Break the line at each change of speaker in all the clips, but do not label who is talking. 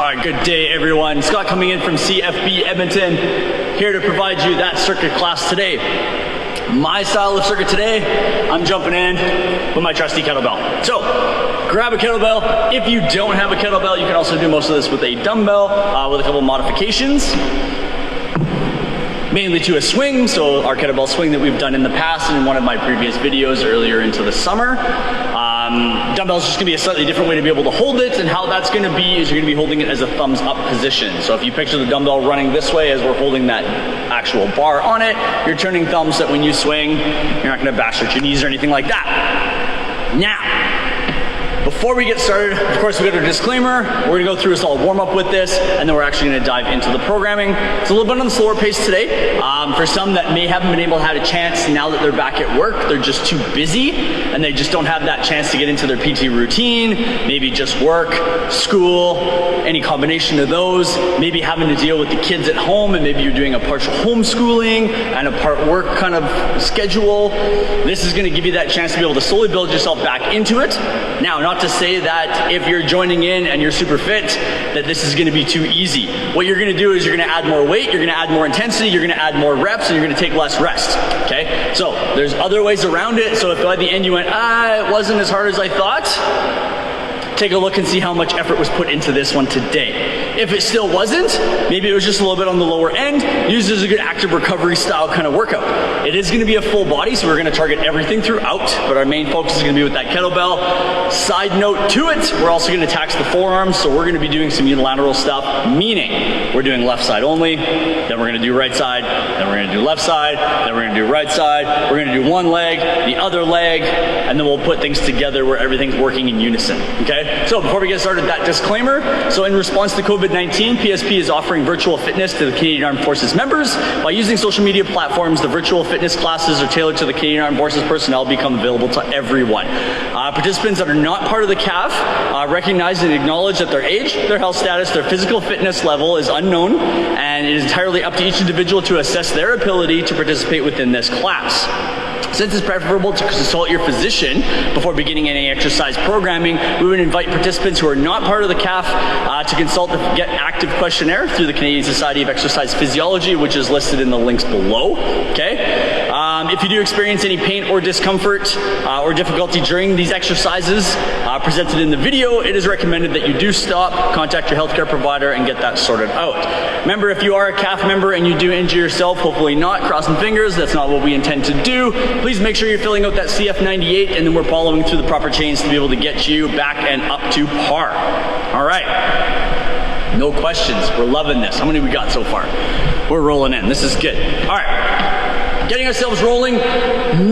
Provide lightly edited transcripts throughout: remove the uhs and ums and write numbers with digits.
Alright, good day everyone. Scott coming in from CFB Edmonton, here to provide you that circuit class today. My style of circuit today, I'm jumping in with my trusty kettlebell. So, grab a kettlebell. If you don't have a kettlebell, you can also do most of this with a dumbbell with a couple modifications. Mainly to a swing, so our kettlebell swing that we've done in the past and in one of my previous videos earlier into the summer. Dumbbell is just going to be a slightly different way to be able to hold it, and how that's going to be is you're going to be holding it as a thumbs up position. So if you picture the dumbbell running this way as we're holding that actual bar on it, you're turning thumbs so that when you swing, you're not going to bash at your knees or anything like that. Now, before we get started, of course, we've got our disclaimer. We're going to go through a solid warm-up with this, and then we're actually going to dive into the programming. It's a little bit on the slower pace today. For some that may haven't been able to have a chance now that they're back at work, they're just too busy, and they just don't have that chance to get into their PT routine, maybe just work, school, any combination of those, maybe having to deal with the kids at home, and maybe you're doing a partial homeschooling and a part work kind of schedule. This is going to give you that chance to be able to slowly build yourself back into it. Now, not to say that if you're joining in and you're super fit, that this is going to be too easy. What you're going to do is you're going to add more weight, you're going to add more intensity, you're going to add more reps, and you're going to take less rest. Okay? So there's other ways around it. So if by the end you went, it wasn't as hard as I thought, take a look and see how much effort was put into this one today. If it still wasn't, maybe it was just a little bit on the lower end, use it as a good active recovery style kind of workout. It is going to be a full body, so we're going to target everything throughout, but our main focus is going to be with that kettlebell. Side note to it, we're also going to tax the forearms, so we're going to be doing some unilateral stuff, meaning we're doing left side only, then we're going to do right side, then we're going to do left side, then we're going to do right side, we're going to do one leg, the other leg, and then we'll put things together where everything's working in unison. Okay? So before we get started, that disclaimer. So in response to COVID-19, PSP is offering virtual fitness to the Canadian Armed Forces members. By using social media platforms, the virtual fitness classes are tailored to the Canadian Armed Forces personnel, become available to everyone. Participants that are not part of the CAF recognize and acknowledge that their age, their health status, their physical fitness level is unknown, and it is entirely up to each individual to assess their ability to participate within this class. Since it's preferable to consult your physician before beginning any exercise programming, we would invite participants who are not part of the CAF to consult the Get Active questionnaire through the Canadian Society of Exercise Physiology, which is listed in the links below. Okay? If you do experience any pain or discomfort or difficulty during these exercises presented in the video, it is recommended that you do stop, contact your healthcare provider, and get that sorted out. Remember, if you are a CAF member and you do injure yourself, hopefully not, crossing fingers, that's not what we intend to do. Please make sure you're filling out that CF98, and then we're following through the proper chains to be able to get you back and up to par. All right. No questions. We're loving this. How many we got so far? We're rolling in. This is good. All right. Getting ourselves rolling.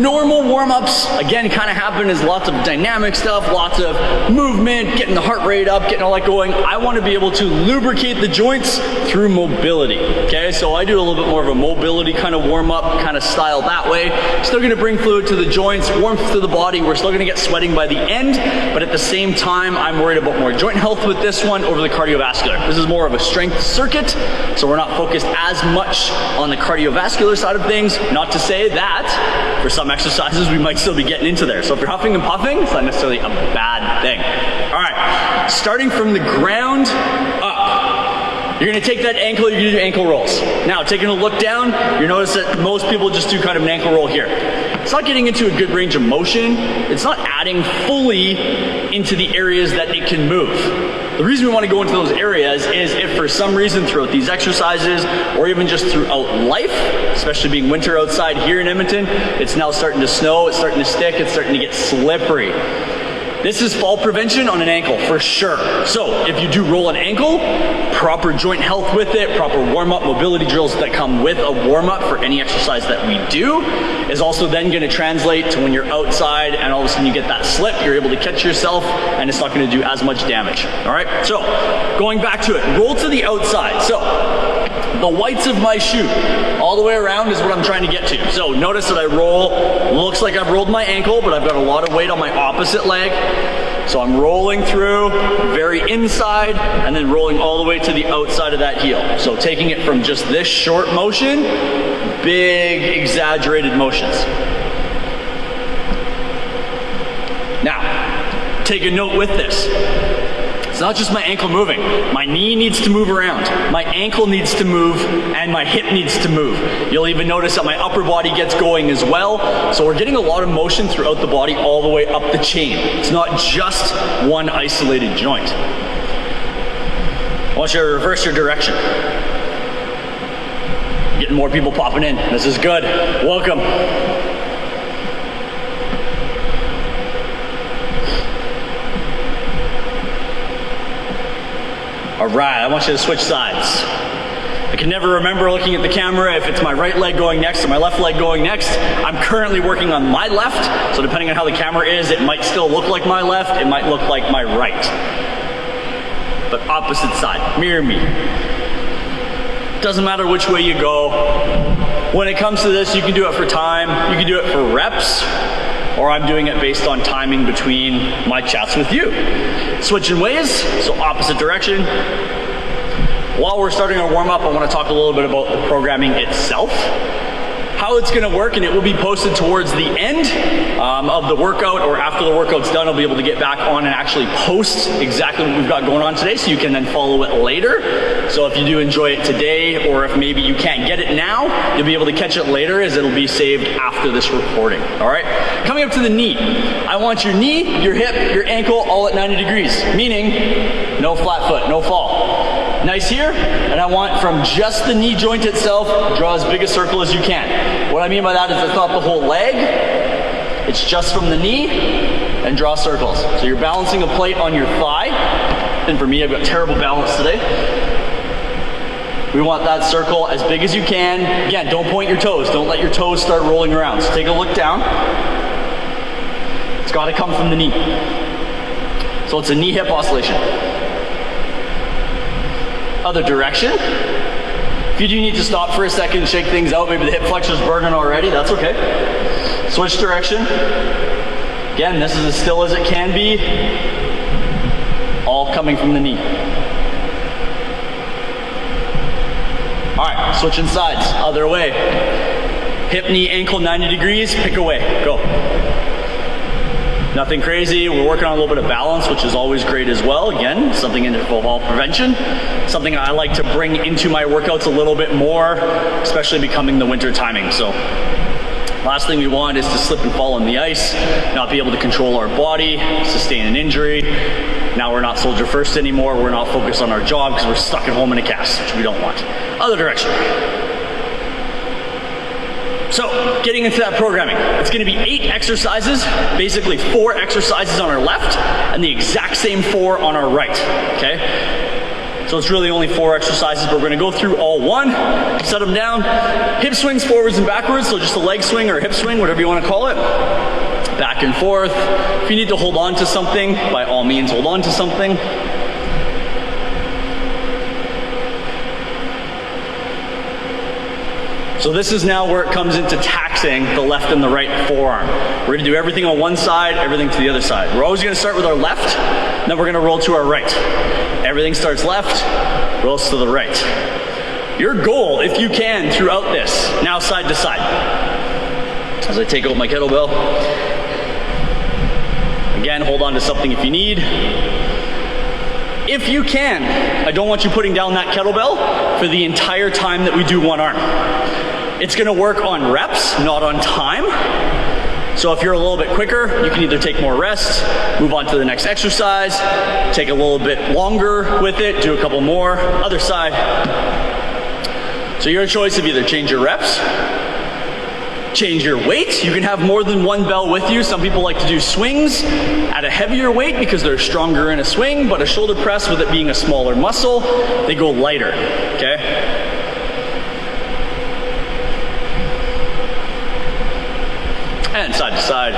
Normal warm-ups, again, kind of happen as lots of dynamic stuff, lots of movement, getting the heart rate up, getting all that going. I want to be able to lubricate the joints through mobility. Okay, so I do a little bit more of a mobility kind of warm-up kind of style that way. Still going to bring fluid to the joints, warmth to the body. We're still going to get sweating by the end, but at the same time, I'm worried about more joint health with this one over the cardiovascular. This is more of a strength circuit, so we're not focused as much on the cardiovascular side of things. Not to say that for some exercises we might still be getting into there. So if you're huffing and puffing, it's not necessarily a bad thing. All right, starting from the ground up. You're going to take that ankle, you're going to do ankle rolls. Now, taking a look down, you notice that most people just do kind of an ankle roll here. It's not getting into a good range of motion. It's not adding fully into the areas that it can move. The reason we want to go into those areas is if for some reason throughout these exercises, or even just throughout life, especially being winter outside here in Edmonton, it's now starting to snow, it's starting to stick, it's starting to get slippery. This is fall prevention on an ankle for sure. So if you do roll an ankle, proper joint health with it, proper warm-up mobility drills that come with a warm-up for any exercise that we do is also then going to translate to when you're outside and all of a sudden you get that slip, you're able to catch yourself and it's not going to do as much damage. All right, so going back to it, roll to the outside. So the whites of my shoe all the way around is what I'm trying to get to. So notice that I roll, looks like I've rolled my ankle, but I've got a lot of weight on my opposite leg. So I'm rolling through, very inside, and then rolling all the way to the outside of that heel. So taking it from just this short motion, big exaggerated motions. Now, take a note with this. It's not just my ankle moving. My knee needs to move around. My ankle needs to move, and my hip needs to move. You'll even notice that my upper body gets going as well. So we're getting a lot of motion throughout the body all the way up the chain. It's not just one isolated joint. I want you to reverse your direction. Getting more people popping in. This is good. Welcome. All right, I want you to switch sides. I can never remember looking at the camera if it's my right leg going next or my left leg going next. I'm currently working on my left, so depending on how the camera is, it might still look like my left, it might look like my right. But opposite side, mirror me. Doesn't matter which way you go. When it comes to this, you can do it for time, you can do it for reps, or I'm doing it based on timing between my chats with you. Switching ways, so opposite direction. While we're starting our warm-up, I want to talk a little bit about the programming itself, how it's going to work, and it will be posted towards the end of the workout, or after the workout's done, I'll be able to get back on and actually post exactly what we've got going on today, so you can then follow it later. So if you do enjoy it today, or if maybe you can't get it now, you'll be able to catch it later, as it'll be saved after this recording. All right, coming up to the knee, I want your knee, your hip, your ankle all at 90 degrees, meaning no flat foot, no fall. Nice here, and I want from just the knee joint itself, draw as big a circle as you can. What I mean by that is it's not the whole leg, it's just from the knee, and draw circles. So you're balancing a plate on your thigh, and for me, I've got terrible balance today. We want that circle as big as you can. Again, don't point your toes, don't let your toes start rolling around. So take a look down. It's gotta come from the knee. So it's a knee-hip oscillation. Other direction. If you do need to stop for a second and shake things out, maybe the hip flexor's burning already, that's okay. Switch direction. Again, this is as still as it can be. All coming from the knee. All right, switching sides, other way. Hip, knee, ankle, 90 degrees, pick away, go. Nothing crazy, we're working on a little bit of balance, which is always great as well. Again, something in fall prevention, something I like to bring into my workouts a little bit more, especially becoming the winter timing. So last thing we want is to slip and fall on the ice, not be able to control our body, sustain an injury. Now we're not soldier first anymore, we're not focused on our job because we're stuck at home in a cast, which we don't want. Other direction. So, getting into that programming, it's going to be 8 exercises, basically 4 exercises on our left, and the exact same 4 on our right, okay? So it's really only 4 exercises, but we're going to go through all 1, set them down, hip swings forwards and backwards, so just a leg swing or a hip swing, whatever you want to call it, back and forth. If you need to hold on to something, by all means hold on to something. So this is now where it comes into taxing the left and the right forearm. We're going to do everything on one side, everything to the other side. We're always going to start with our left, then we're going to roll to our right. Everything starts left, rolls to the right. Your goal, if you can, throughout this, now side to side. As I take out my kettlebell. Again, hold on to something if you need. If you can, I don't want you putting down that kettlebell for the entire time that we do one arm. It's going to work on reps, not on time. So if you're a little bit quicker, you can either take more rest, move on to the next exercise, take a little bit longer with it, do a couple more, other side. So your choice of either change your reps, change your weight. You can have more than one bell with you. Some people like to do swings at a heavier weight because they're stronger in a swing, but a shoulder press, with it being a smaller muscle, they go lighter, okay? And side to side.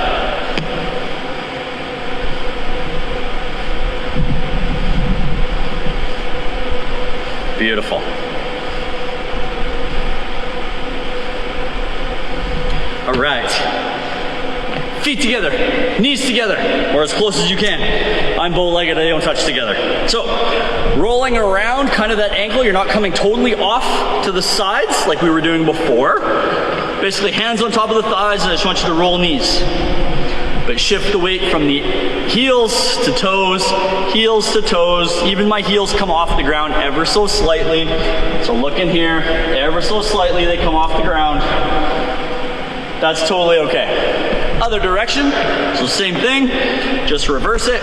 Beautiful. All right. Feet together, knees together, or as close as you can. I'm bow-legged, they don't touch together. So, rolling around, kind of that ankle, you're not coming totally off to the sides like we were doing before. Basically, hands on top of the thighs, and I just want you to roll knees. but shift the weight from the heels to toes, even my heels come off the ground ever so slightly. So look in here, ever so slightly they come off the ground. That's totally okay. Other direction, so same thing, just reverse it.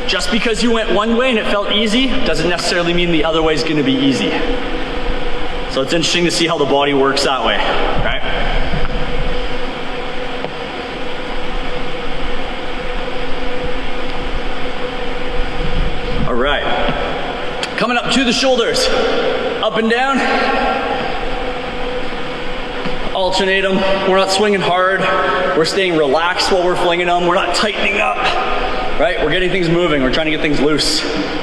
Just because you went one way and it felt easy, doesn't necessarily mean the other way is gonna be easy. So it's interesting to see how the body works that way, right? All right, coming up to the shoulders, up and down. Alternate them. We're not swinging hard. We're staying relaxed while we're flinging them. We're not tightening up, right? We're getting things moving. We're trying to get things loose.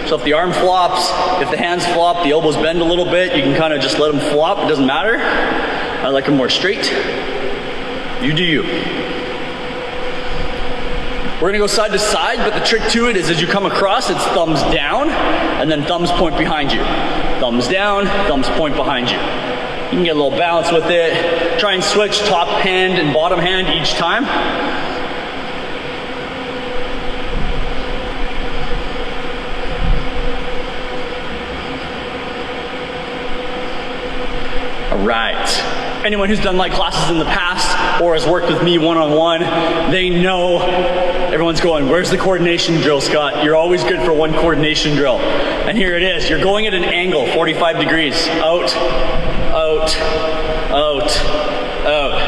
So if the arm flops, if the hands flop, the elbows bend a little bit, you can kind of just let them flop. It doesn't matter. I like them more straight. You do you. We're gonna go side to side, but the trick to it is as you come across, it's thumbs down, and then thumbs point behind you. Thumbs down, thumbs point behind you. You can get a little balance with it. Try and switch top hand and bottom hand each time. All right. Anyone who's done my classes in the past or has worked with me one-on-one, they know everyone's going, where's the coordination drill, Scott? You're always good for one coordination drill. And here it is. You're going at an angle, 45 degrees. Out, out, out, out.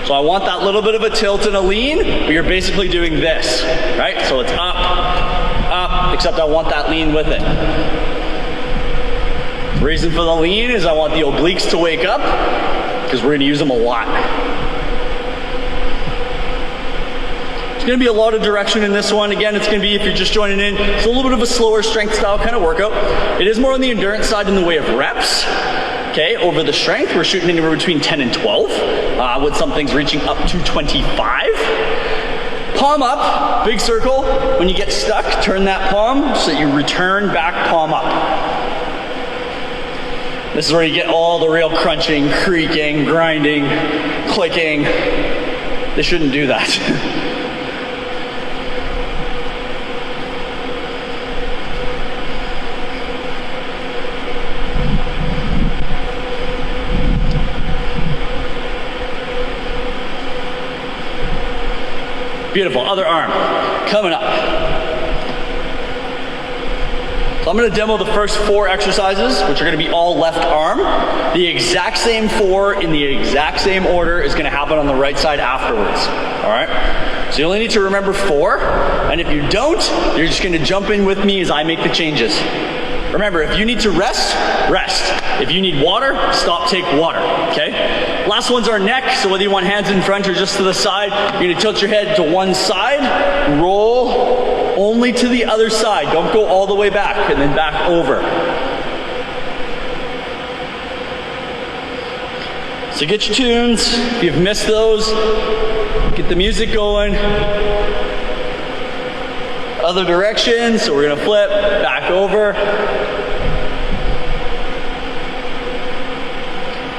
So I want that little bit of a tilt and a lean, but you're basically doing this, right? So it's up, up, except I want that lean with it. The reason for the lean is I want the obliques to wake up because we're going to use them a lot. There's going to be a lot of direction in this one. Again, it's going to be, if you're just joining in, it's a little bit of a slower strength style kind of workout. It is more on the endurance side in the way of reps. Okay, over the strength, we're shooting anywhere between 10 and 12, with some things reaching up to 25. Palm up, big circle. When you get stuck, turn that palm so that you return back palm up. This is where you get all the real crunching, creaking, grinding, clicking. They shouldn't do that. Beautiful, other arm, coming up. So I'm going to demo the first 4 exercises, which are going to be all left arm. The exact same 4 in the exact same order is going to happen on the right side afterwards. All right? So you only need to remember 4, and if you don't, you're just going to jump in with me as I make the changes. Remember, if you need to rest, rest. If you need water, stop, take water, okay? Last one's our neck, so whether you want hands in front or just to the side, you're gonna tilt your head to one side, roll only to the other side. Don't go all the way back, and then back over. So get your tunes. If you've missed those, get the music going. Other direction, so we're gonna flip, back over.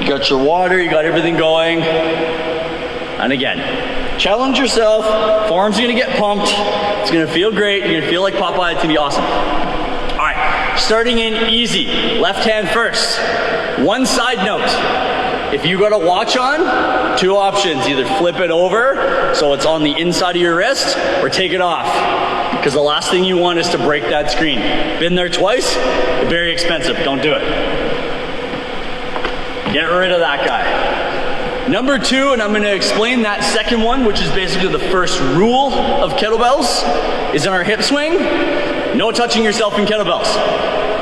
You got your water, you got everything going. And again, challenge yourself. Forearms are gonna get pumped. It's gonna feel great. You're gonna feel like Popeye. It's gonna be awesome. All right, starting in easy. Left hand first. One side note. If you got a watch on, 2 options. Either flip it over so it's on the inside of your wrist, or take it off. Because the last thing you want is to break that screen. Been there twice, very expensive, don't do it. Get rid of that guy. Number 2, and I'm gonna explain that second one, which is basically the first rule of kettlebells, is in our hip swing, no touching yourself in kettlebells.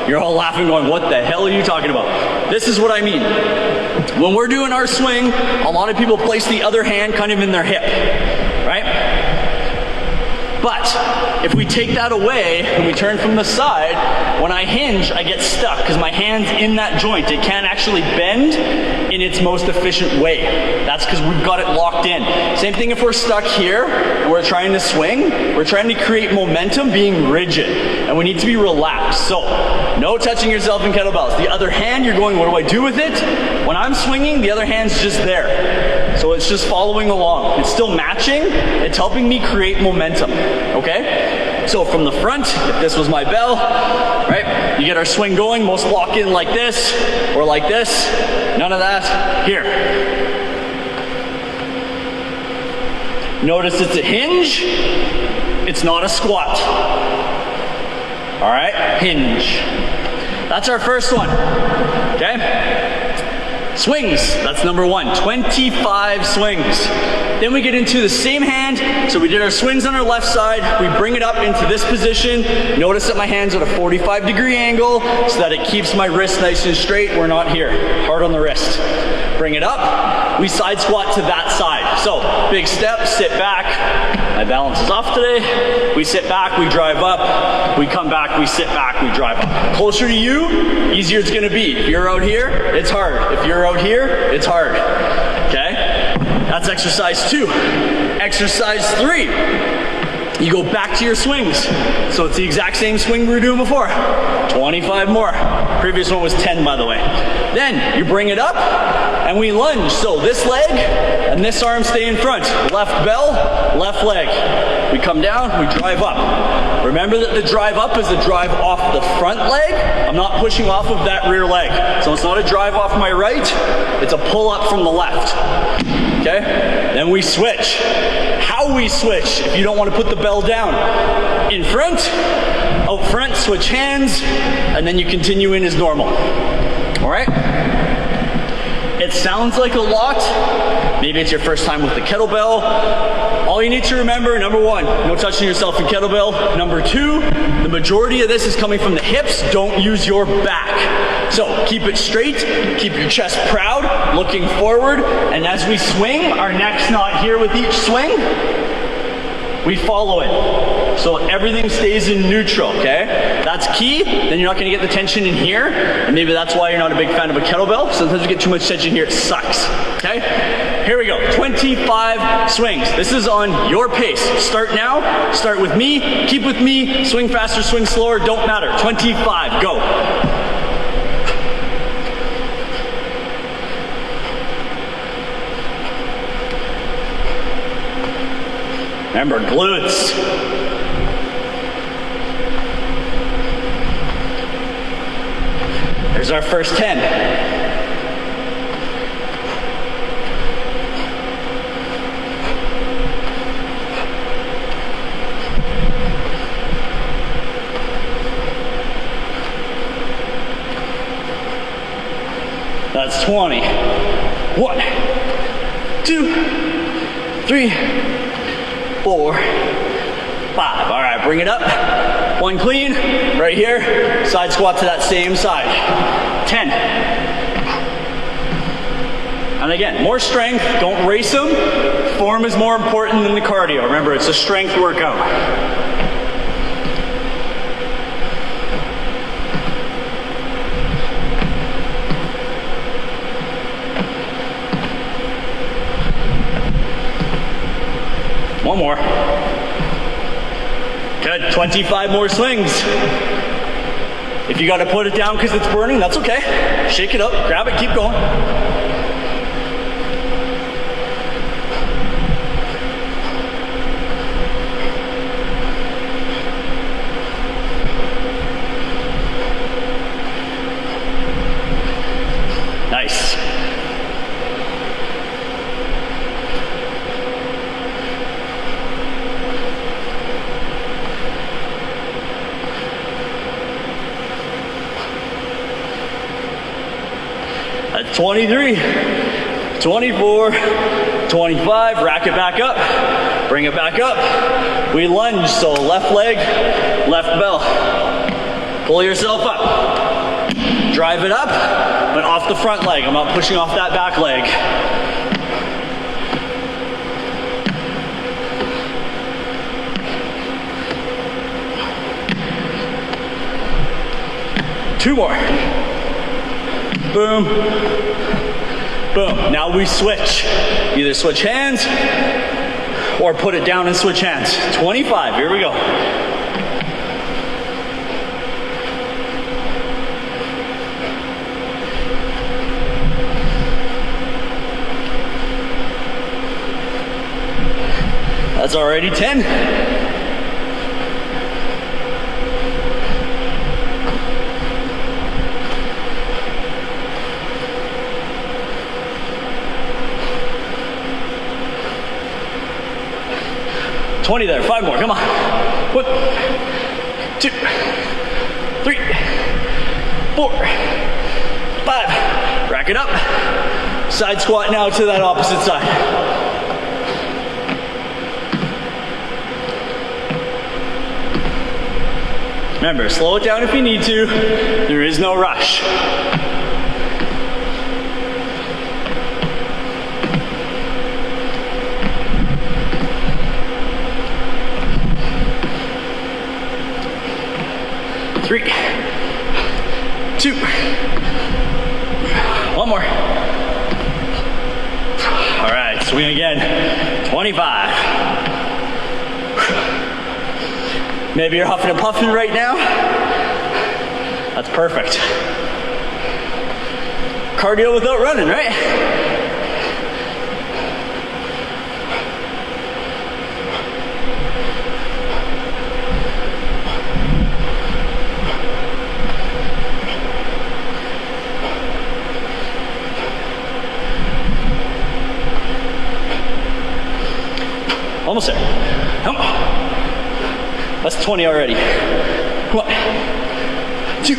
You're all laughing going, what the hell are you talking about? This is what I mean. When we're doing our swing, a lot of people place the other hand kind of in their hip, right? But if we take that away and we turn from the side, when I hinge, I get stuck because my hand's in that joint. It can't actually bend in its most efficient way. That's because we've got it locked in. Same thing if we're stuck here and we're trying to swing. We're trying to create momentum being rigid. and we need to be relaxed. So no touching yourself in kettlebells. The other hand, you're going, what do I do with it? When I'm swinging, the other hand's just there. So it's just following along. It's still matching. It's helping me create momentum, okay? So from the front, if this was my bell, right? You get our swing going, most lock in like this, or like this. None of that. Here. Notice it's a hinge. It's not a squat. All right, hinge. That's our first one, okay? Swings, that's number one, 25 swings. Then we get into the same hand. So we did our swings on our left side. We bring it up into this position. Notice that my hand's at a 45-degree angle so that it keeps my wrist nice and straight. We're not here, hard on the wrist. Bring it up. We side squat to that side. So big step, sit back. My balance is off today. We sit back, we drive up. We come back, we sit back, we drive up. Closer to you, easier it's gonna be. If you're out here, it's hard. If you're out here, it's hard, okay? That's exercise 2. Exercise 3, you go back to your swings. So it's the exact same swing we were doing before. 25 more. Previous one was 10, by the way. Then you bring it up and we lunge. So this leg and this arm stay in front. Left bell, left leg. We come down, we drive up. Remember that the drive up is a drive off the front leg. I'm not pushing off of that rear leg. So it's not a drive off my right, it's a pull up from the left. Okay? Then we switch. How we switch, if you don't want to put the bell down. In front, out front, switch hands, and then you continue in as normal. All right? It sounds like a lot. Maybe it's your first time with the kettlebell. All you need to remember, number 1, no touching yourself in kettlebell. Number 2, the majority of this is coming from the hips. Don't use your back. So keep it straight, keep your chest proud, looking forward, and as we swing, our neck's not here with each swing. We follow it. So everything stays in neutral, okay? That's key. Then you're not gonna get the tension in here. And maybe that's why you're not a big fan of a kettlebell. Sometimes you get too much tension here, it sucks, okay? Here we go, 25 swings. This is on your pace. Start now, start with me, keep with me, swing faster, swing slower, don't matter. 25, go. Remember, glutes. There's our first 10. That's 20. 1, 2, 3, 4, 5. All right, bring it up. 1 clean, right here. Side squat to that same side. 10. And again, more strength. Don't race them. Form is more important than the cardio. Remember, it's a strength workout. One more. Good, 25 more swings. If you gotta put it down because it's burning, that's okay. Shake it up, grab it, keep going. Nice. That's 23, 24, 25, rack it back up, bring it back up. We lunge, so left leg, left bell. Pull yourself up. Drive it up, but off the front leg. I'm not pushing off that back leg. Two more. Boom, boom. Now we switch. Either switch hands or put it down and switch hands. 25, here we go. That's already 10. $20 there, 5 more, come on. 1, 2, 3, 4, 5. Rack it up. Side squat now to that opposite side. Remember, slow it down if you need to. There is no rush. Three, 2, 1 more. All right, swing again, 25. Maybe you're huffing and puffing right now. That's perfect. Cardio without running, right? Almost there. Come on. That's 20 already. Come on. 2,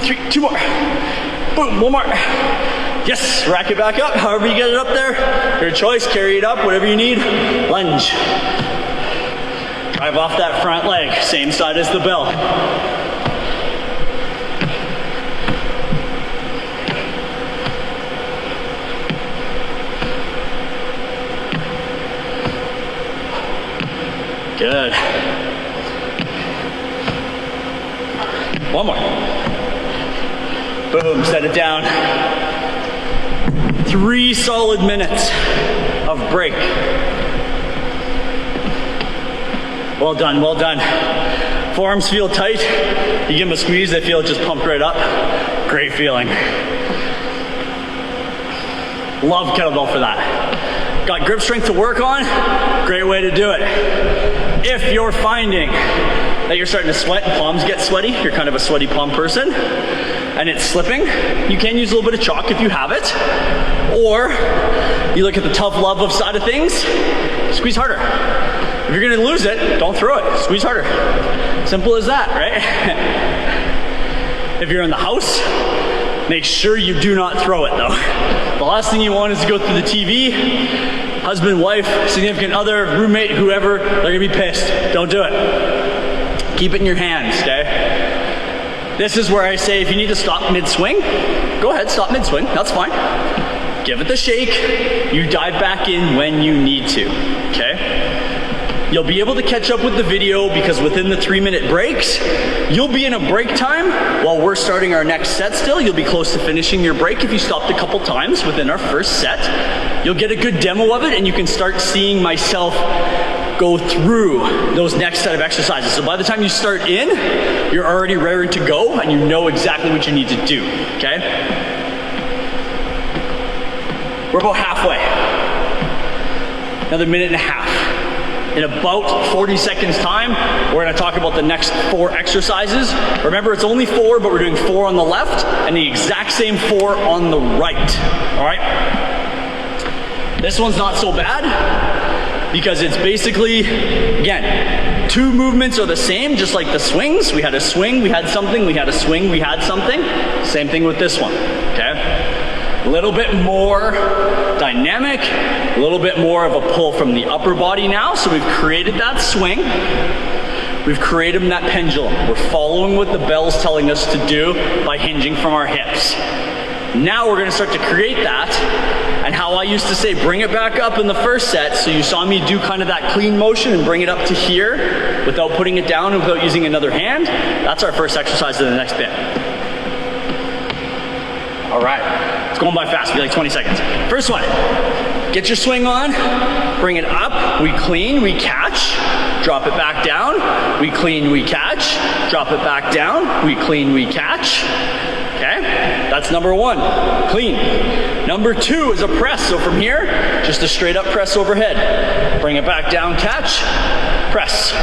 3, 2 more. Boom, 1 more. Yes, rack it back up. However you get it up there, your choice. Carry it up, whatever you need. Lunge. Drive off that front leg, same side as the bell. Good. 1 more. Boom, set it down. 3 solid minutes of break. Well done, well done. Forearms feel tight. You give them a squeeze, they feel just pumped right up. Great feeling. Love kettlebell for that. Got grip strength to work on? Great way to do it. If you're finding that you're starting to sweat and palms get sweaty, you're kind of a sweaty palm person, and it's slipping, you can use a little bit of chalk if you have it. Or you look at the tough love of side of things, squeeze harder. If you're gonna lose it, don't throw it, squeeze harder. Simple as that, right? If you're in the house, make sure you do not throw it though. The last thing you want is to go through the TV, husband, wife, significant other, roommate, whoever, they're gonna be pissed. Don't do it. Keep it in your hands, okay? This is where I say if you need to stop mid-swing, go ahead, stop mid-swing, that's fine. Give it the shake, you dive back in when you need to, okay? You'll be able to catch up with the video because within the 3-minute breaks, you'll be in a break time while we're starting our next set still. You'll be close to finishing your break if you stopped a couple times within our first set. You'll get a good demo of it and you can start seeing myself go through those next set of exercises. So by the time you start in, you're already raring to go and you know exactly what you need to do, okay? We're about halfway. Another minute and a half. In about 40 seconds time, we're gonna talk about the next 4 exercises. Remember, it's only 4, but we're doing 4 on the left and the exact same 4 on the right, all right? This one's not so bad because it's basically, again, 2 movements are the same, just like the swings. We had a swing, we had something, we had a swing, we had something. Same thing with this one, okay? A little bit more dynamic, a little bit more of a pull from the upper body now. So we've created that swing. We've created that pendulum. We're following what the bell's telling us to do by hinging from our hips. Now we're gonna start to create that. And how I used to say, bring it back up in the first set. So you saw me do kind of that clean motion and bring it up to here without putting it down and without using another hand. That's our first exercise in the next bit. All right. It's going by fast, be like 20 seconds. First one, get your swing on, bring it up, we clean, we catch, drop it back down, we clean, we catch, drop it back down, we clean, we catch. Okay, that's number one, clean. Number two is a press. So from here, just a straight up press overhead. Bring it back down, catch, press.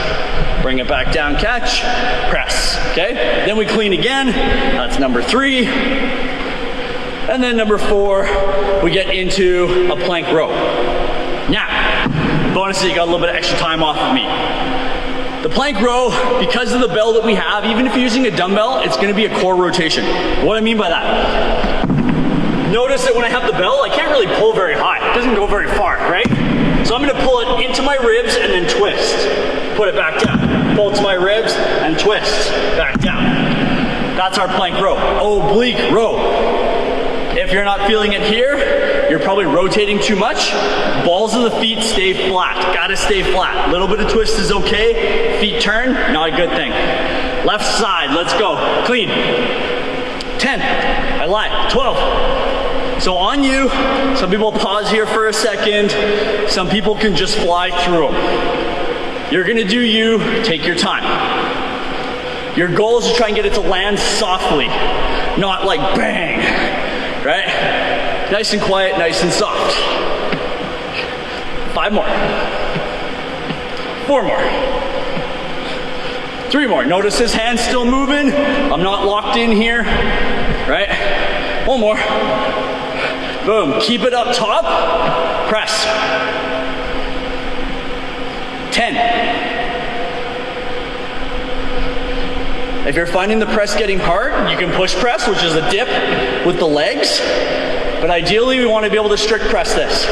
Bring it back down, catch, press. Okay, then we clean again. That's number three. And then number four, we get into a plank row. Now, bonus is you got a little bit of extra time off of me. The plank row, because of the bell that we have, even if you're using a dumbbell, it's gonna be a core rotation. What do I mean by that? Notice that when I have the bell, I can't really pull very high. It doesn't go very far, right? So I'm gonna pull it into my ribs and then twist. Put it back down. Pull it to my ribs and twist. Back down. That's our plank row. Oblique row. If you're not feeling it here, you're probably rotating too much. Balls of the feet stay flat. Gotta stay flat. A little bit of twist is okay. Feet turn, not a good thing. Left side, let's go. Clean. 10. I lied. 12. So on you, some people pause here for a second. Some people can just fly through them. You're gonna do you, take your time. Your goal is to try and get it to land softly, not like bang, right? Nice and quiet, nice and soft. 5 more. 4 more. 3 more. Notice his hand's still moving. I'm not locked in here, right? 1 more. Boom. Keep it up top. Press. 10. If you're finding the press getting hard, you can push press, which is a dip with the legs. But ideally, we want to be able to strict press this.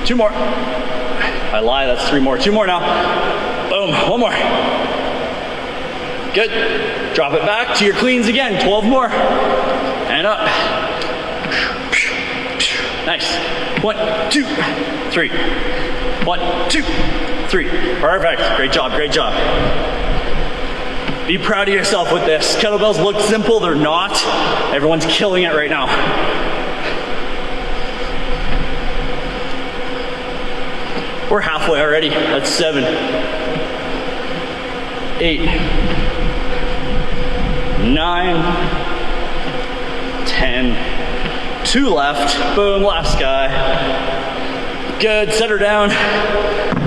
Two more. I lie, that's 3 more. 2 more now. Boom, 1 more. Good. Drop it back to your cleans again. 12 more. And up. Nice. 1, 2, 3. 1, 2, 3. Perfect. Great job, great job. Be proud of yourself with this. Kettlebells look simple, they're not. Everyone's killing it right now. We're halfway already. That's 7, 8, 9, 10, 2 left. Boom, last guy. Good, set her down.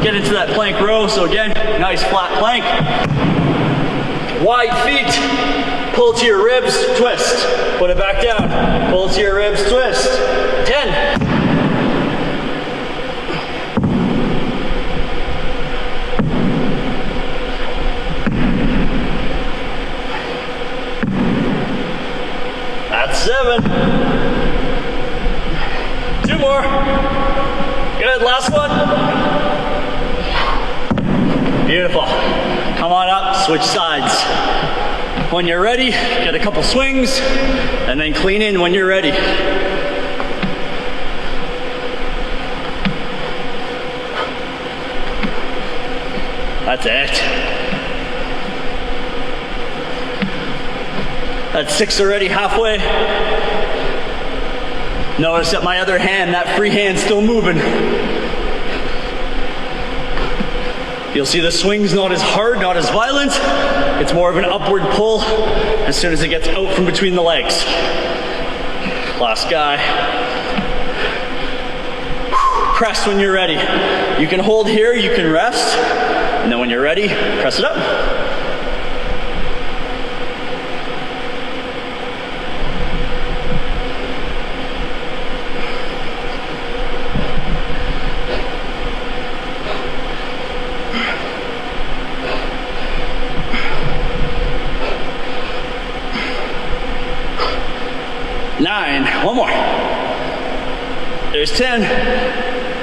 Get into that plank row. So again, nice flat plank. Wide feet. Pull to your ribs, twist. Put it back down. Pull to your ribs, twist. 10. That's 7. 2 more. Good, last one. Beautiful. Come on up, switch sides. When you're ready, get a couple swings, and then clean in when you're ready. That's it. That's 6 already, halfway. Notice that my other hand, that free hand's still moving. You'll see the swing's not as hard, not as violent. It's more of an upward pull as soon as it gets out from between the legs. Last guy. Press when you're ready. You can hold here, you can rest, and then when you're ready, press it up. One more. There's 10.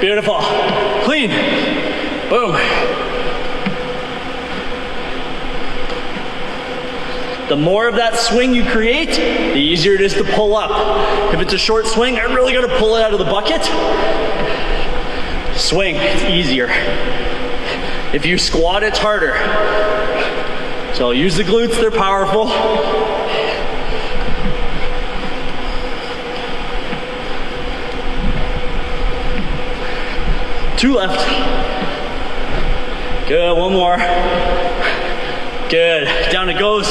Beautiful. Clean. Boom. The more of that swing you create, the easier it is to pull up. If it's a short swing, I really got to pull it out of the bucket. Swing, it's easier. If you squat, it's harder. So use the glutes, they're powerful. Two left. Good, one more. Good, down it goes.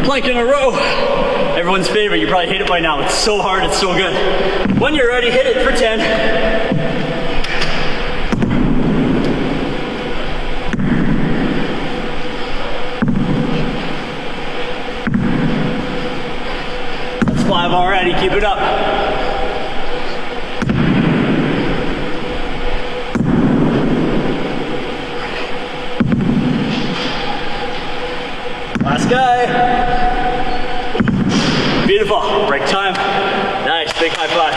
Plank in a row. Everyone's favorite, you probably hate it by now. It's so hard, it's so good. When you're ready, hit it for 10. That's 5 already, keep it up. Last guy. Beautiful. Break time. Nice. Big high five.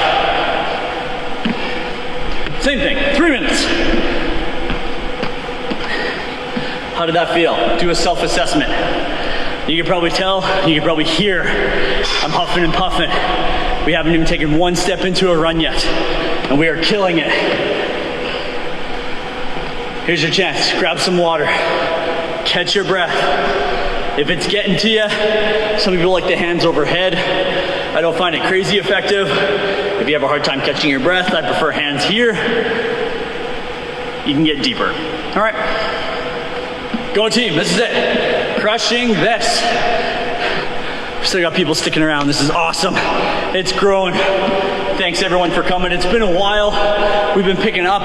Same thing. 3 minutes. How did that feel? Do a self-assessment. You can probably tell, you can probably hear, I'm huffing and puffing. We haven't even taken one step into a run yet, and we are killing it. Here's your chance. Grab some water. Catch your breath. If it's getting to you, some people like the hands overhead. I don't find it crazy effective. If you have a hard time catching your breath, I prefer hands here. You can get deeper. All right. Go team, this is it. Crushing this. Still got people sticking around. This is awesome. It's growing. Thanks everyone for coming. It's been a while. We've been picking up,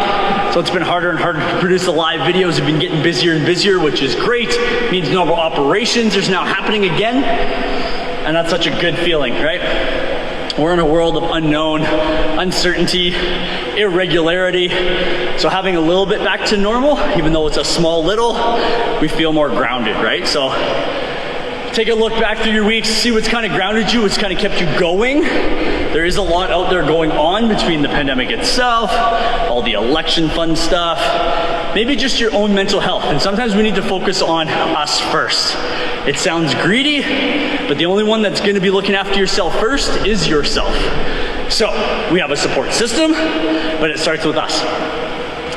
so it's been harder and harder to produce the live videos. We've been getting busier and busier, which is great. It means normal operations are now happening again, and that's such a good feeling, right? We're in a world of unknown, uncertainty, irregularity. So having a little bit back to normal, even though it's a small little, we feel more grounded, right? So take a look back through your weeks, see what's kind of grounded you, what's kind of kept you going. There is a lot out there going on between the pandemic itself, all the election fun stuff, maybe just your own mental health. And sometimes we need to focus on us first. It sounds greedy, but the only one that's going to be looking after yourself first is yourself. So we have a support system, but it starts with us.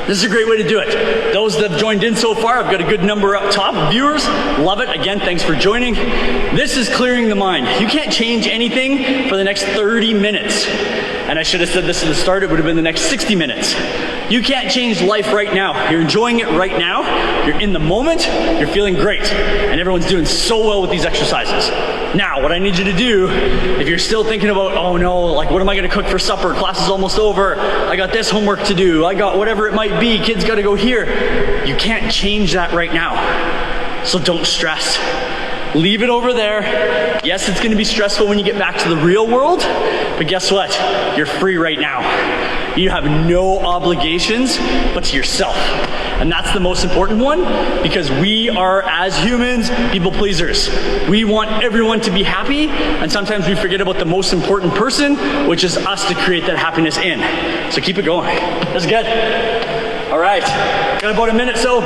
This is a great way to do it. Those that have joined in so far, I've got a good number up top of viewers. Love it. Again, thanks for joining. This is clearing the mind. You can't change anything for the next 30 minutes. And I should have said this at the start, it would have been the next 60 minutes. You can't change life right now. You're enjoying it right now. You're in the moment. You're feeling great. And everyone's doing so well with these exercises. Now, what I need you to do, if you're still thinking about, oh no, like what am I gonna cook for supper? Class is almost over. I got this homework to do. I got whatever it might be. Kids gotta go here. You can't change that right now. So don't stress. Leave it over there. Yes, it's gonna be stressful when you get back to the real world, but guess what? You're free right now. You have no obligations but to yourself. And that's the most important one, because we are, as humans, people pleasers. We want everyone to be happy, and sometimes we forget about the most important person, which is us to create that happiness in. So keep it going. That's good. All right, got about a minute so.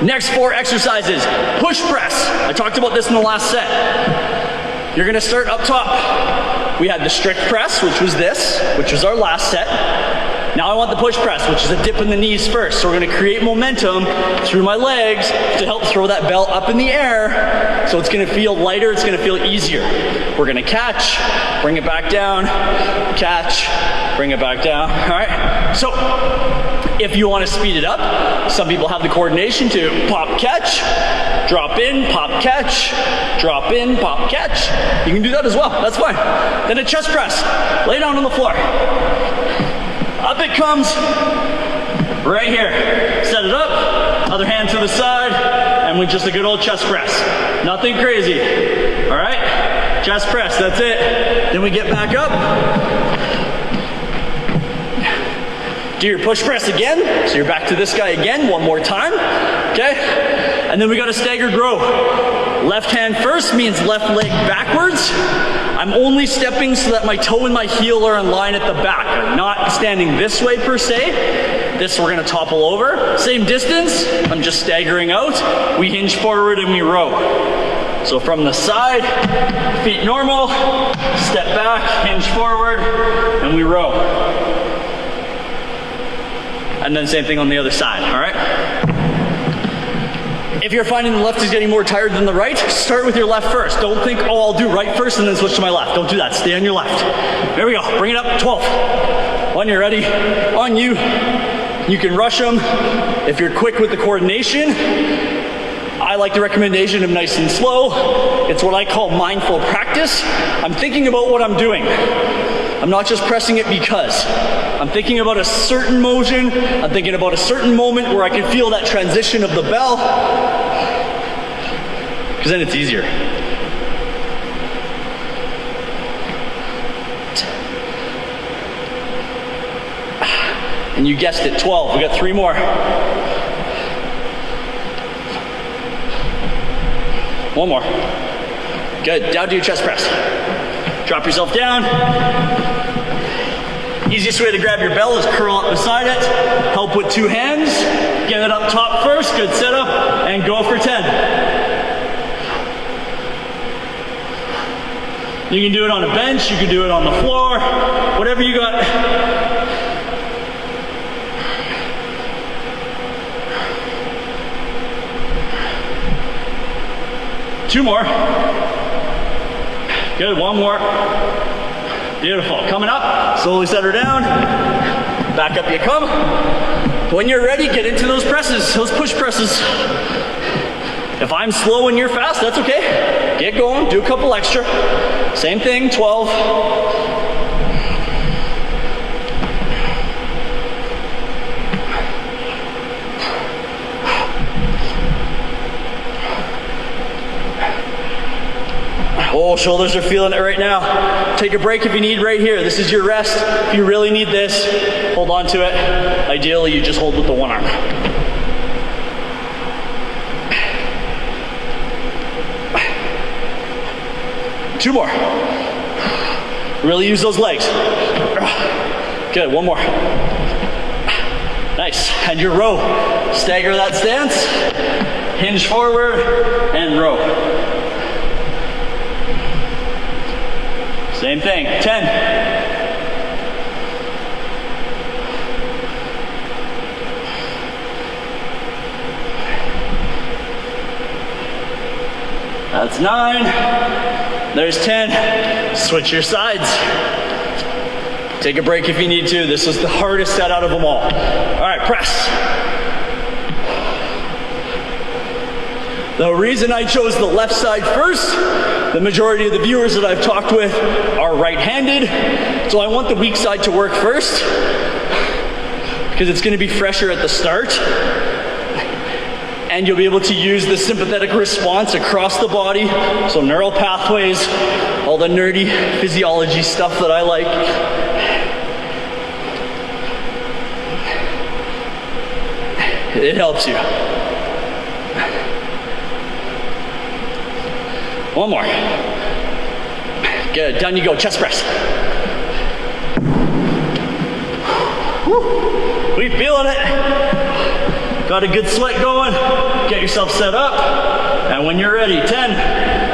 Next 4 exercises. Push press. I talked about this in the last set. You're gonna start up top. We had the strict press, which was this, which was our last set. Now I want the push press, which is a dip in the knees first. So we're gonna create momentum through my legs to help throw that bell up in the air. So it's gonna feel lighter, it's gonna feel easier. We're gonna catch, bring it back down, catch, bring it back down. All right, so if you wanna speed it up, some people have the coordination to pop, catch, drop in, pop, catch, drop in, pop, catch. You can do that as well, that's fine. Then a chest press, lay down on the floor. Up it comes, right here. Set it up, other hand to the side, and with just a good old chest press. Nothing crazy, all right? Chest press, that's it. Then we get back up. Do your push press again, so you're back to this guy again, one more time, okay? And then we got a staggered row. Left hand first means left leg backwards. I'm only stepping so that my toe and my heel are in line at the back. I'm not standing this way per se. This we're gonna topple over. Same distance, I'm just staggering out. We hinge forward and we row. So from the side, feet normal, step back, hinge forward, and we row. And then same thing on the other side, all right? If you're finding the left is getting more tired than the right, start with your left first. Don't think, oh, I'll do right first and then switch to my left. Don't do that, stay on your left. There we go, bring it up, 12. When you're ready, on you, You can rush them if you're quick with the coordination. I like the recommendation of nice and slow. It's what I call mindful practice. I'm thinking about what I'm doing. I'm not just pressing it because. I'm thinking about a certain motion. I'm thinking about a certain moment where I can feel that transition of the bell. Because then it's easier. And you guessed it, 12. We got 3 more. 1 more. Good. Down to your chest press. Drop yourself down. Easiest way to grab your bell is curl up beside it. Help with 2 hands. Get it up top first. Good setup. And go for 10. You can do it on a bench. You can do it on the floor. Whatever you got. 2 more. Good, 1 more. Beautiful. Coming up, slowly set her down. Back up you come. When you're ready, get into those presses, those push presses. If I'm slow and you're fast, that's okay. Get going, do a couple extra. Same thing, 12. Oh, shoulders are feeling it right now. Take a break if you need right here. This is your rest. If you really need this, hold on to it. Ideally, you just hold with the 1 arm. Two more. Really use those legs. Good, 1 more. Nice. And your row. Stagger that stance. Hinge forward and row. Same thing, 10. That's 9. There's 10. Switch your sides. Take a break if you need to. This is the hardest set out of them all. All right, press. The reason I chose the left side first, the majority of the viewers that I've talked with are right-handed, so I want the weak side to work first because it's going to be fresher at the start, and you'll be able to use the sympathetic response across the body, so neural pathways, all the nerdy physiology stuff that I like. It helps you. 1 more. Good, down you go, chest press. Woo. We feeling it. Got a good sweat going. Get yourself set up. And when you're ready, 10.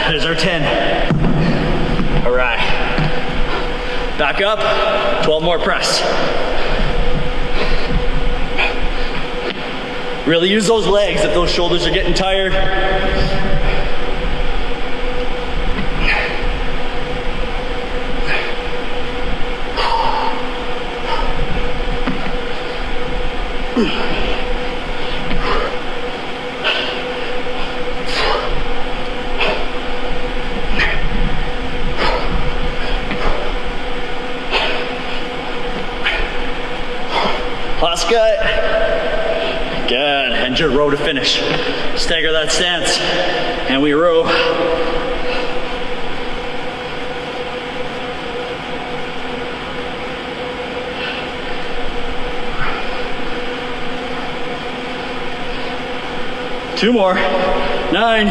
There's our 10. All right. Back up. 12 more press. Really use those legs if those shoulders are getting tired. Last gut. Good. And your row to finish. Stagger that stance. And we row. Two more. 9,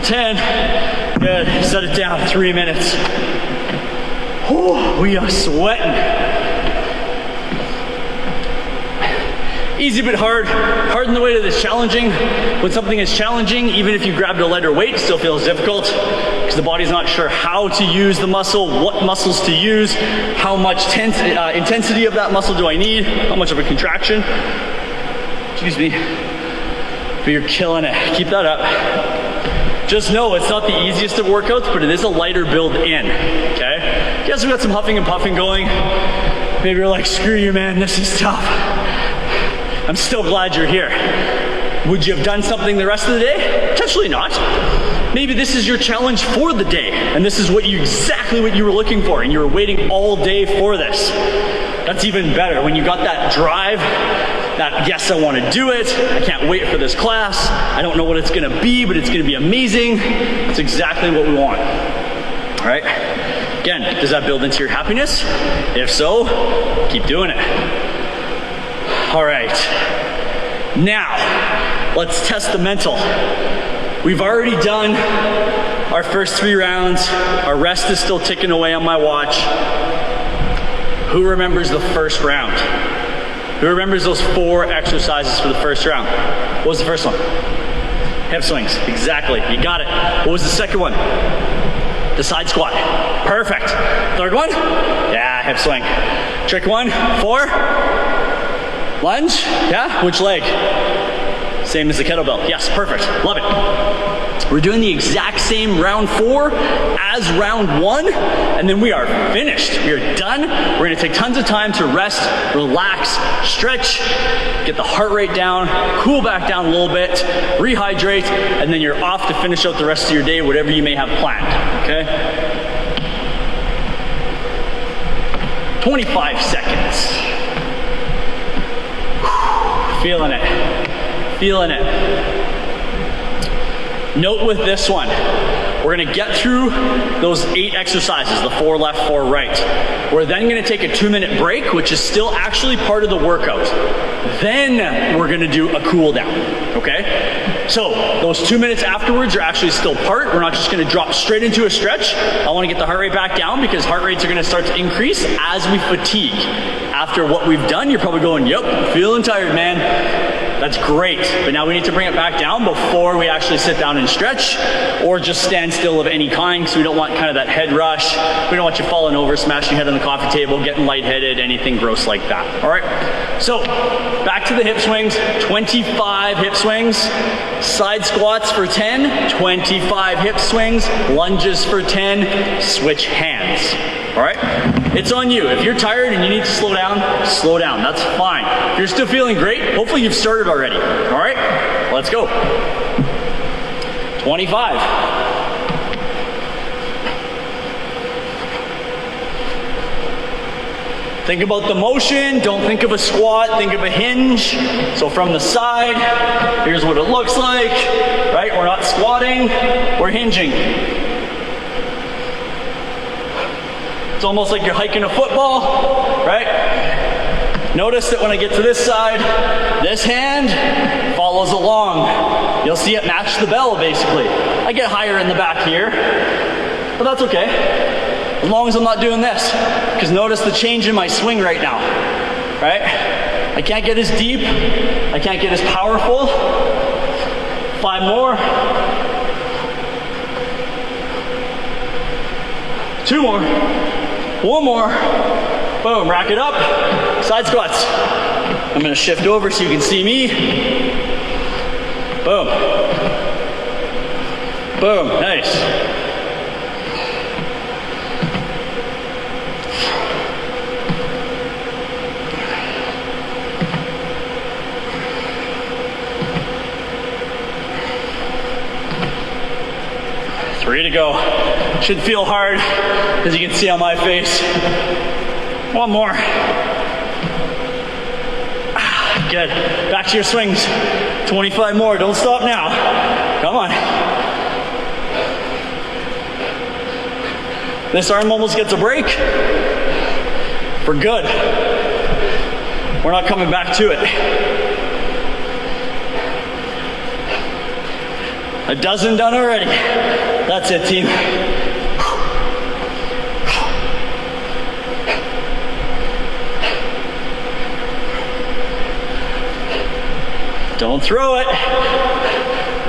10. Good. Set it down. 3 minutes. Oh, we are sweating. Easy but hard. Hard in the way that it's challenging. When something is challenging, even if you grabbed a lighter weight, it still feels difficult because the body's not sure how to use the muscle, what muscles to use, how much intensity of that muscle do I need, how much of a contraction. Excuse me. But you're killing it. Keep that up. Just know it's not the easiest of workouts, but it is a lighter build in, okay? Yes, we got some huffing and puffing going. Maybe you're like, screw you, man, this is tough. I'm still glad you're here. Would you have done something the rest of the day? Potentially not. Maybe this is your challenge for the day, and this is exactly what you were looking for, and you were waiting all day for this. That's even better. When you got that drive, that yes, I want to do it, I can't wait for this class, I don't know what it's gonna be, but it's gonna be amazing. That's exactly what we want. All right? Again, does that build into your happiness? If so, keep doing it. All right. Now, let's test the mental. We've already done our first 3 rounds. Our rest is still ticking away on my watch. Who remembers the first round? Who remembers those 4 exercises for the first round? What was the first one? Hip swings. Exactly. You got it. What was the second one? The side squat. Perfect. Third one? Yeah, hip swing. Trick 1, 4. Lunge? Yeah? Which leg? Same as the kettlebell. Yes, perfect. Love it. We're doing the exact same round 4 as round 1, and then we are finished. We are done. We're gonna take tons of time to rest, relax, stretch, get the heart rate down, cool back down a little bit, rehydrate, and then you're off to finish out the rest of your day, whatever you may have planned, okay? 25 seconds. Feeling it, feeling it. Note with this one, we're gonna get through those 8 exercises, the 4 left, 4 right. We're then gonna take a 2-minute break, which is still actually part of the workout. Then we're gonna do a cool down, okay? So those 2 minutes afterwards are actually still part. We're not just gonna drop straight into a stretch. I wanna get the heart rate back down because heart rates are gonna start to increase as we fatigue. After what we've done, you're probably going, yep, I'm feeling tired, man. That's great, but now we need to bring it back down before we actually sit down and stretch or just stand still of any kind, because we don't want kind of that head rush. We don't want you falling over, smashing your head on the coffee table, getting lightheaded, anything gross like that, all right? So, back to the hip swings, 25 hip swings, side squats for 10, 25 hip swings, lunges for 10, switch hands, all right? It's on you. If you're tired and you need to slow down, that's fine. If you're still feeling great, hopefully you've started already, all right? Let's go. 25. Think about the motion, don't think of a squat, think of a hinge. So from the side, here's what it looks like, right? We're not squatting, we're hinging. It's almost like you're hiking a football, right? Notice that when I get to this side, this hand follows along. You'll see it match the bell, basically. I get higher in the back here, but that's okay. As long as I'm not doing this. Because notice the change in my swing right now, right? I can't get as deep. I can't get as powerful. 5 more. 2 more. 1 more. Boom, rack it up. Side squats. I'm gonna shift over so you can see me. Boom. Boom, nice. Three to go. Should feel hard, as you can see on my face. 1 more. Good. Back to your swings. 25 more. Don't stop now. Come on. This arm almost gets a break. For good. We're not coming back to it. A dozen done already. That's it, team. Don't throw it.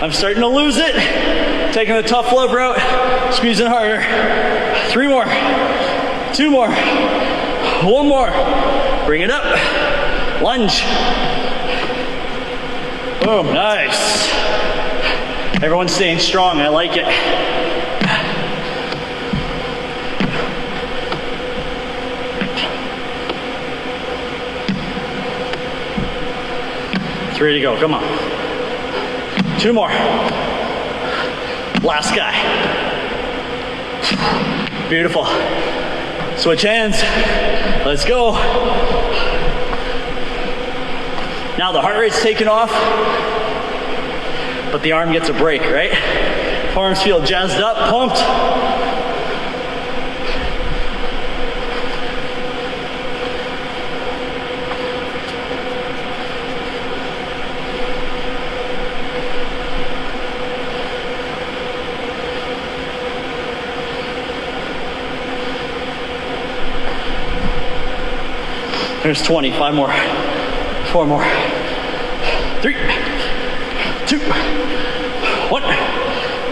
I'm starting to lose it. Taking the tough love route, squeezing harder. 3 more, 2 more, 1 more. Bring it up, lunge. Boom, nice. Everyone's staying strong, I like it. Three to go, come on. 2 more. Last guy. Beautiful. Switch hands. Let's go. Now the heart rate's taken off, but the arm gets a break, right? Arms feel jazzed up, pumped. There's 20, 5 more, 4 more, 3, 2, 1.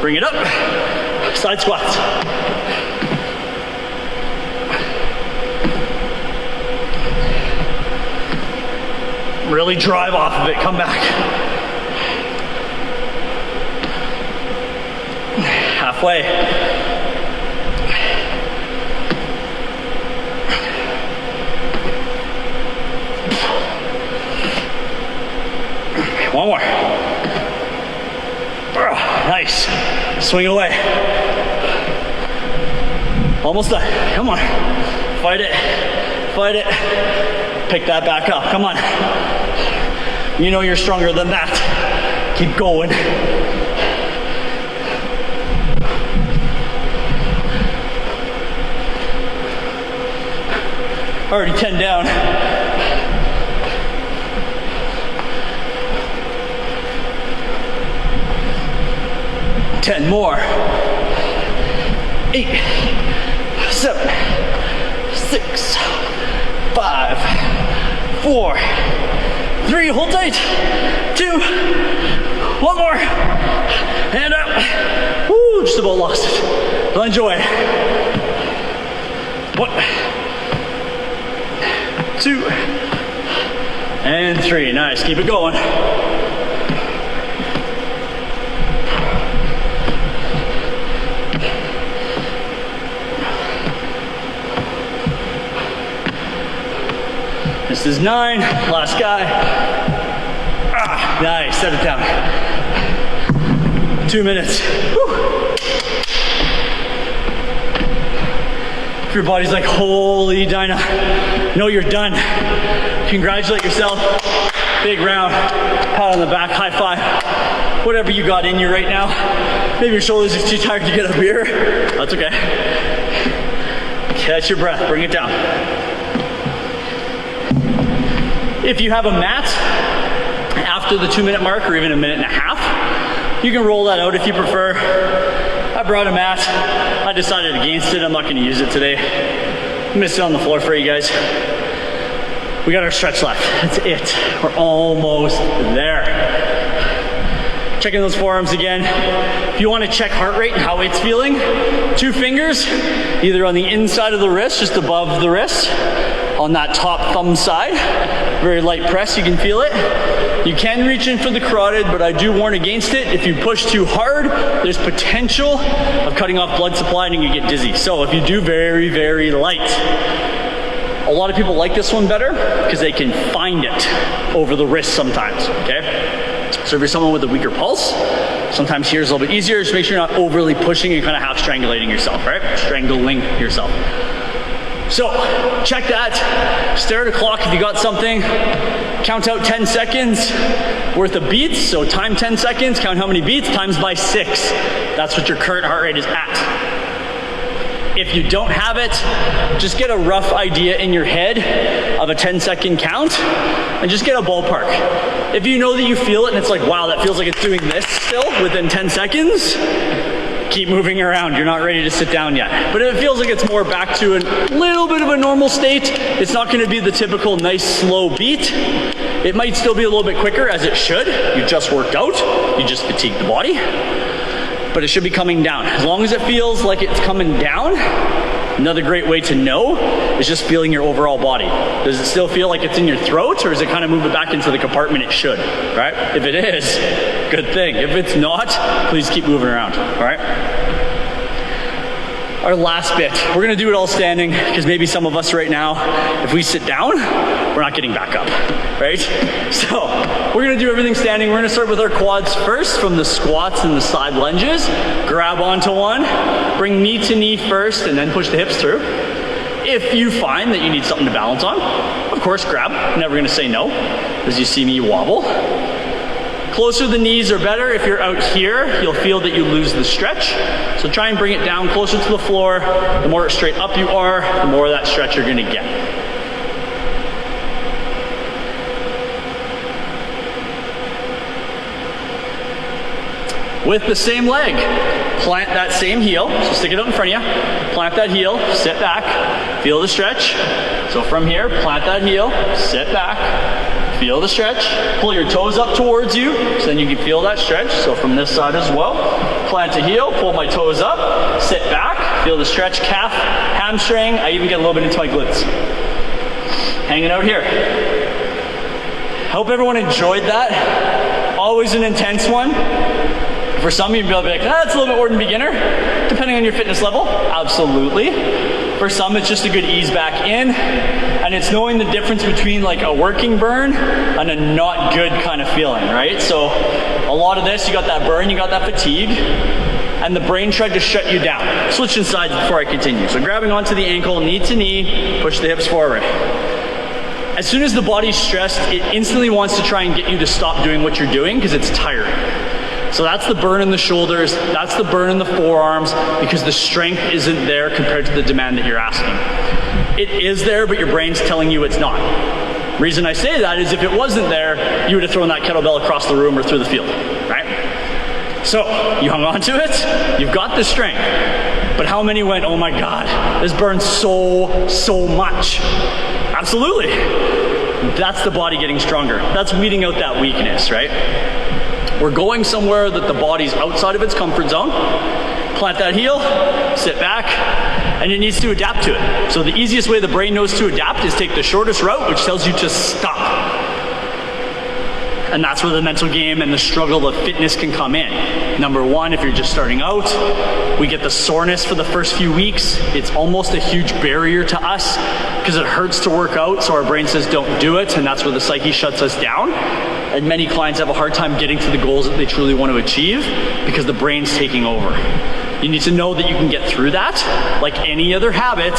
Bring it up, side squats. Really drive off of it, come back. Halfway. One more. Nice. Swing away. Almost done. Come on. Fight it. Fight it. Pick that back up. Come on. You know you're stronger than that. Keep going. Already 10 down. More. 8, 7, 6, 5, 4, 3. Hold tight. 2. 1 more. Hand up. Woo, just about lost it. But enjoy. 1, 2, and 3. Nice. Keep it going. This is 9, last guy. Nice, set it down. 2 minutes. Whew. If your body's like, holy Dinah, know you're done. Congratulate yourself. Big round, pat on the back, high five. Whatever you got in you right now. Maybe your shoulders are too tired to get up here. That's okay. Catch your breath, bring it down. If you have a mat after the 2-minute mark or even a 1.5 minutes, you can roll that out if you prefer. I brought a mat. I decided against it. I'm not going to use it today. I'm going to sit on the floor for you guys. We got our stretch left. That's it. We're almost there. Checking those forearms again. If you want to check heart rate and how it's feeling, 2 fingers, either on the inside of the wrist, just above the wrist, on that top thumb side. Very light press, you can feel it. You can reach in for the carotid, but I do warn against it. If you push too hard, there's potential of cutting off blood supply and you get dizzy. So if you do very, very light. A lot of people like this one better because they can find it over the wrist sometimes, okay? So if you're someone with a weaker pulse, sometimes here's a little bit easier. Just make sure you're not overly pushing and kind of half strangulating yourself, right? Strangling yourself. So check that, stare at a clock if you got something, count out 10 seconds worth of beats. So time 10 seconds, count how many beats, times by 6. That's what your current heart rate is at. If you don't have it, just get a rough idea in your head of a 10-second count and just get a ballpark. If you know that you feel it and it's like, wow, that feels like it's doing this still within 10 seconds, keep moving around. You're not ready to sit down yet. But if it feels like it's more back to a little bit of a normal state, it's not going to be the typical nice slow beat. It might still be a little bit quicker, as it should. You just worked out. You just fatigued the body. but it should be coming down. As long as it feels like it's coming down, another great way to know is just feeling your overall body. Does it still feel like it's in your throat, or is it kind of moving back into the compartment it should, right? If it is, good thing. If it's not, please keep moving around, all right? Our last bit, we're gonna do it all standing, because maybe some of us right now, if we sit down, we're not getting back up, right? So we're gonna do everything standing. We're gonna start with our quads first, from the squats and the side lunges. Grab onto one, bring knee to knee first, and then push the hips through. If you find that you need something to balance on, of course grab. I'm never gonna say no, as you see me wobble. Closer the knees are better. If you're out here, you'll feel that you lose the stretch. So try and bring it down closer to the floor. The more straight up you are, the more of that stretch you're gonna get. With the same leg, plant that same heel. So stick it out in front of you. Plant that heel, sit back, feel the stretch. So from here, plant that heel, sit back. Feel the stretch. Pull your toes up towards you, so then you can feel that stretch. So from this side as well. Plant a heel, pull my toes up, sit back, feel the stretch, calf, hamstring. I even get a little bit into my glutes. Hanging out here. Hope everyone enjoyed that. Always an intense one. For some of you, you'll be like, that's a little bit more than beginner. Depending on your fitness level, absolutely. For some, it's just a good ease back in. And it's knowing the difference between like a working burn and a not good kind of feeling, right? So a lot of this, you got that burn, you got that fatigue, and the brain tried to shut you down. Switching sides before I continue. So grabbing onto the ankle, knee to knee, push the hips forward. As soon as the body's stressed, it instantly wants to try and get you to stop doing what you're doing because it's tiring. So that's the burn in the shoulders, that's the burn in the forearms, because the strength isn't there compared to the demand that you're asking. It is there, but your brain's telling you it's not. Reason I say that is if it wasn't there, you would have thrown that kettlebell across the room or through the field, right? So you hung on to it, you've got the strength, but how many went, oh my God, this burns so much? Absolutely. That's the body getting stronger. That's weeding out that weakness, right? We're going somewhere that the body's outside of its comfort zone. Plant that heel, sit back, and it needs to adapt to it. So the easiest way the brain knows to adapt is take the shortest route, which tells you to stop. And that's where the mental game and the struggle of fitness can come in. Number one, if you're just starting out, we get the soreness for the first few weeks. It's almost a huge barrier to us because it hurts to work out, so our brain says don't do it, and that's where the psyche shuts us down. And many clients have a hard time getting to the goals that they truly want to achieve because the brain's taking over. You need to know that you can get through that like any other habit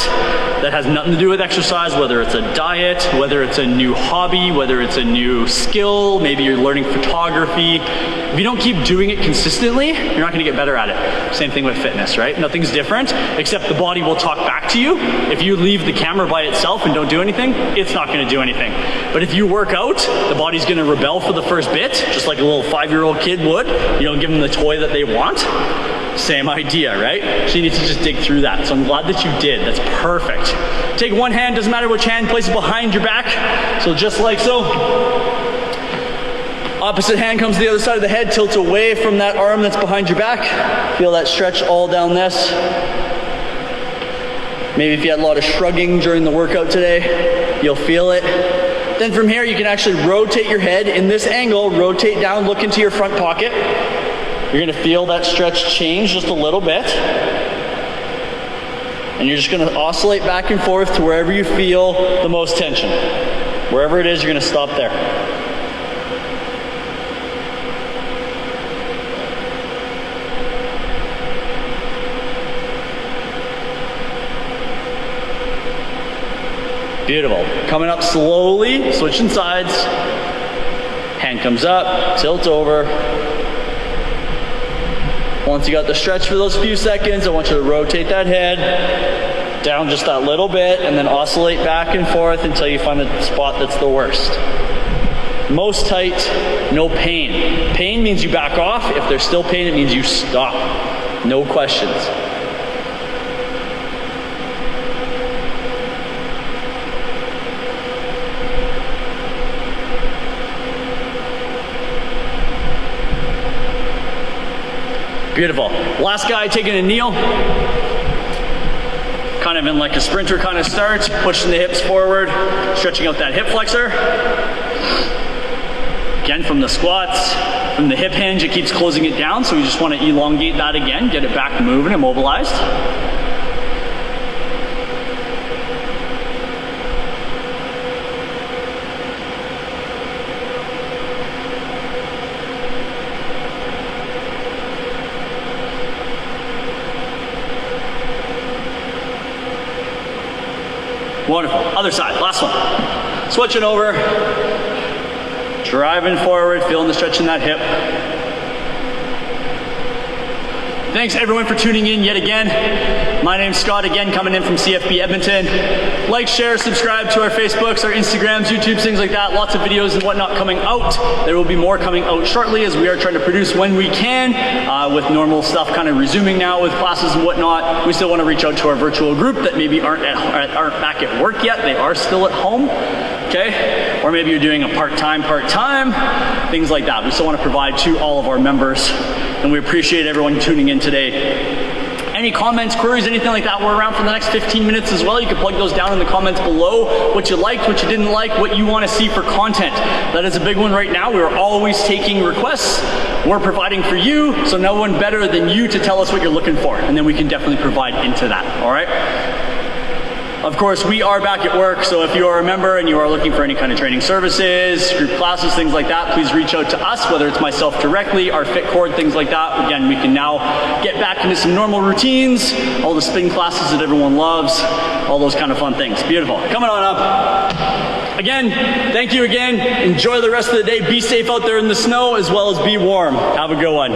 that has nothing to do with exercise, whether it's a diet, whether it's a new hobby, whether it's a new skill, maybe you're learning photography. If you don't keep doing it consistently, you're not going to get better at it. Same thing with fitness, right? Nothing's different, except the body will talk back to you. If you leave the camera by itself and don't do anything, it's not going to do anything. But if you work out, the body's going to rebel for the first bit, just like a little 5-year-old kid would. You don't give them the toy that they want. Same idea, right? So you need to just dig through that. So I'm glad that you did. That's perfect. Take one hand, doesn't matter which hand, place it behind your back. So just like so. Opposite hand comes to the other side of the head, tilt away from that arm that's behind your back. Feel that stretch all down this. Maybe if you had a lot of shrugging during the workout today, you'll feel it. Then from here, you can actually rotate your head in this angle, rotate down, look into your front pocket. You're gonna feel that stretch change just a little bit. And you're just gonna oscillate back and forth to wherever you feel the most tension. Wherever it is, you're gonna stop there. Beautiful. Coming up slowly, switching sides. Hand comes up, tilt over. Once you got the stretch for those few seconds, I want you to rotate that head down just that little bit and then oscillate back and forth until you find the spot that's the worst. Most tight, no pain. Pain means you back off. If there's still pain, it means you stop. No questions. Beautiful. Last guy taking a kneel. Kind of in like a sprinter kind of start, pushing the hips forward, stretching out that hip flexor. Again, from the squats, from the hip hinge, it keeps closing it down, so we just want to elongate that again, get it back moving and mobilized. Wonderful. Other side, last one. Switching over, driving forward, feeling the stretch in that hip. Thanks everyone for tuning in yet again. My name's Scott, again coming in from CFB Edmonton. Like, share, subscribe to our Facebooks, our Instagrams, YouTubes, things like that. Lots of videos and whatnot coming out. There will be more coming out shortly as we are trying to produce when we can, with normal stuff kind of resuming now with classes and whatnot. We still want to reach out to our virtual group that maybe aren't back at work yet. They are still at home. Okay? Or maybe you're doing a part-time, things like that. We still want to provide to all of our members, and we appreciate everyone tuning in today. Any comments, queries, anything like that, we're around for the next 15 minutes as well. You can plug those down in the comments below. What you liked, what you didn't like, what you want to see for content. That is a big one right now. We're always taking requests. We're providing for you, so no one better than you to tell us what you're looking for, and then we can definitely provide into that, all right? Of course, we are back at work, so if you are a member and you are looking for any kind of training services, group classes, things like that, please reach out to us, whether it's myself directly, our Fit Cord, things like that. Again, we can now get back into some normal routines, all the spin classes that everyone loves, all those kind of fun things. Beautiful. Coming on up. Again, thank you again. Enjoy the rest of the day. Be safe out there in the snow as well as be warm. Have a good one.